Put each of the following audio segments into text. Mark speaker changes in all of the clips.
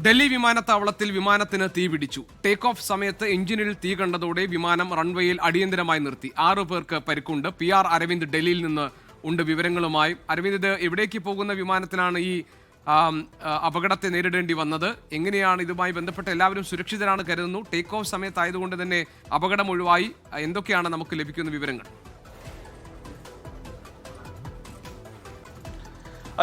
Speaker 1: ഡൽഹി വിമാനത്താവളത്തിൽ വിമാനത്തിന് തീപിടിച്ചു. ടേക്ക് ഓഫ് സമയത്ത് എഞ്ചിനിൽ തീ കണ്ടതോടെ വിമാനം റൺവേയിൽ അടിയന്തരമായി നിർത്തി. 6 പേർക്ക് പരിക്കുണ്ട്. PR അരവിന്ദ് ഡൽഹിയിൽ നിന്ന് ഉണ്ട് വിവരങ്ങളുമായി. അരവിന്ദ്, ഇത് എവിടേക്ക് പോകുന്ന വിമാനത്തിനാണ് ഈ അപകടത്തെ നേരിടേണ്ടി വന്നത്? എങ്ങനെയാണ് ഇതുമായി ബന്ധപ്പെട്ട് എല്ലാവരും സുരക്ഷിതരാണ് കരുതുന്നു? ടേക്ക് ഓഫ് സമയത്തായതുകൊണ്ട് തന്നെ അപകടം ഒഴിവായി. എന്തൊക്കെയാണ് നമുക്ക് ലഭിക്കുന്ന വിവരങ്ങൾ?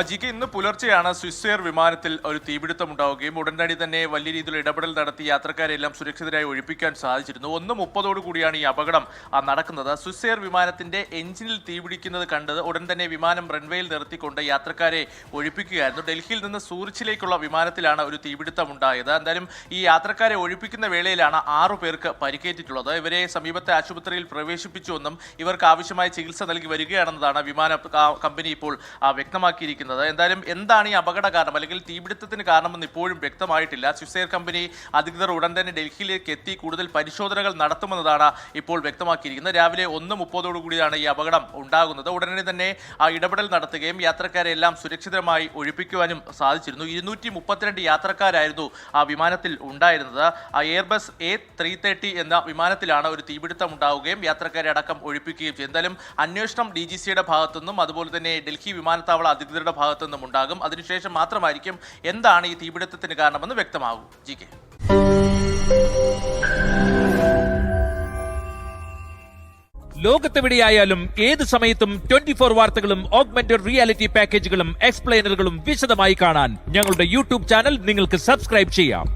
Speaker 2: ജിക്ക്, ഇന്ന് പുലർച്ചെയാണ് സ്വിസ് എയർ വിമാനത്തിൽ ഒരു തീപിടുത്തം ഉണ്ടാവുകയും ഉടനടി തന്നെ വലിയ രീതിയിൽ ഇടപെടൽ നടത്തി യാത്രക്കാരെല്ലാം സുരക്ഷിതരായി ഒഴിപ്പിക്കാൻ സാധിച്ചിരുന്നു. 1:30 കൂടിയാണ് ഈ അപകടം നടക്കുന്നത്. സ്വിസ് എയർ വിമാനത്തിന്റെ എഞ്ചിനിൽ തീപിടിക്കുന്നത് കണ്ടത് ഉടൻ തന്നെ വിമാനം റൺവേയിൽ നിർത്തിക്കൊണ്ട് യാത്രക്കാരെ ഒഴിപ്പിക്കുകയായിരുന്നു. ഡൽഹിയിൽ നിന്ന് സൂറിച്ചിലേക്കുള്ള വിമാനത്തിലാണ് ഒരു തീപിടുത്തം ഉണ്ടായത്. എന്തായാലും ഈ യാത്രക്കാരെ ഒഴിപ്പിക്കുന്ന വേളയിലാണ് 6 പേർക്ക് പരിക്കേറ്റിട്ടുള്ളത്. ഇവരെ സമീപത്തെ ആശുപത്രിയിൽ പ്രവേശിപ്പിച്ചുവെന്നും ഇവർക്ക് ആവശ്യമായ ചികിത്സ നൽകി വരികയാണെന്നതാണ് വിമാന കമ്പനി ഇപ്പോൾ വ്യക്തമാക്കിയിരിക്കുന്നത്. എന്തായാലും എന്താണ് ഈ അപകട കാരണം അല്ലെങ്കിൽ തീപിടുത്തത്തിന് കാരണമെന്ന് ഇപ്പോഴും വ്യക്തമായിട്ടില്ല. സ്വിസ് എയർ കമ്പനി അധികൃതർ ഉടൻ തന്നെ ഡൽഹിയിലേക്ക് എത്തി കൂടുതൽ പരിശോധനകൾ നടത്തുമെന്നതാണ് ഇപ്പോൾ വ്യക്തമാക്കിയിരിക്കുന്നത്. രാവിലെ 1:30 കൂടിയാണ് ഈ അപകടം ഉണ്ടാകുന്നത്. ഉടനെ തന്നെ ഇടപെടൽ നടത്തുകയും യാത്രക്കാരെ എല്ലാം സുരക്ഷിതമായി ഒഴിപ്പിക്കുവാനും സാധിച്ചിരുന്നു. 232 യാത്രക്കാരായിരുന്നു ആ വിമാനത്തിൽ ഉണ്ടായിരുന്നത്. എയർബസ് A330 എന്ന വിമാനത്തിലാണ് ഒരു തീപിടുത്തം ഉണ്ടാവുകയും യാത്രക്കാരെ അടക്കം ഒഴിപ്പിക്കുകയും ചെയ്തു. എന്തായാലും അന്വേഷണം DGCയുടെ ഭാഗത്തുനിന്നും അതുപോലെ തന്നെ ഡൽഹി വിമാനത്താവള അധികൃതരുടെ ഭാഗത്തു നിന്നും ഉണ്ടാകും. അതിനുശേഷം മാത്രമായിരിക്കും എന്താണ് ഈ തീപിടുത്തത്തിന് കാരണമെന്ന് വ്യക്തമാകും. GK.
Speaker 3: ലോകത്തെവിടെയായാലും ഏത് സമയത്തും 24 വാർത്തകളും ഓഗ്മെന്റഡ് റിയാലിറ്റി പാക്കേജുകളും എക്സ്പ്ലെയിനറുകളും വിശദമായി കാണാൻ ഞങ്ങളുടെ YouTube ചാനൽ നിങ്ങൾക്ക് സബ്സ്ക്രൈബ് ചെയ്യാം.